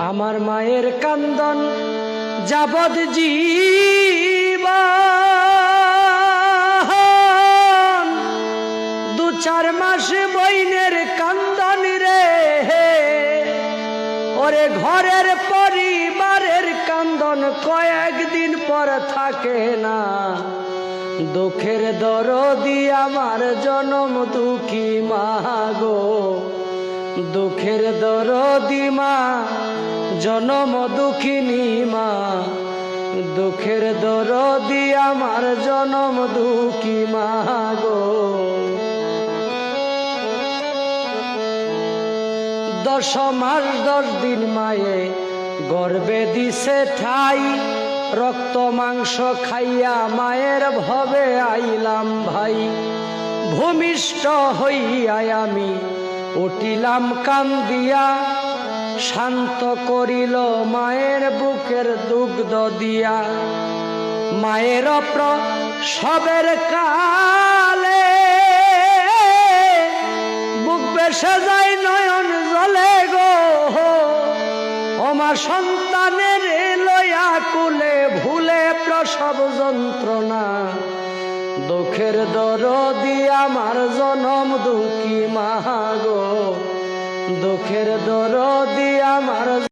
আমার মায়ের কান্দন যাবৎ জীবন, 2-4 মাস বইনের কান্দন রে, ওরে ঘরের পরিবারের কান্দন কয়েকদিন পর থাকে না। দুঃখের দরদি আমার জনম দুঃখী মা গো, দুঃখের দরদি মা জনম দুঃখিনী মা, দুঃখের দরদি আমার জনম দুঃখী মা গো। 10 মাস 10 দিন মায়ে গর্ভে দিছে ঠাই, রক্ত মাংস খাইয়া মায়ের ভবে আইলাম ভাই। ভূমিষ্ঠ হইয়া আমি উঠিলাম কান্দিয়া, শান্ত করিল মায়ের বুকের দুগ্ধ দিয়া। মায়ের প্রসবের কালে বুক বেসে যায় নয়ন জলে গো, ওমা সন্তানের লয়া কুলে ভুলে প্রসব যন্ত্রণা। দুঃখের দরদি আমার জনম দুঃখী মা গো, দুঃখের দরদি আমার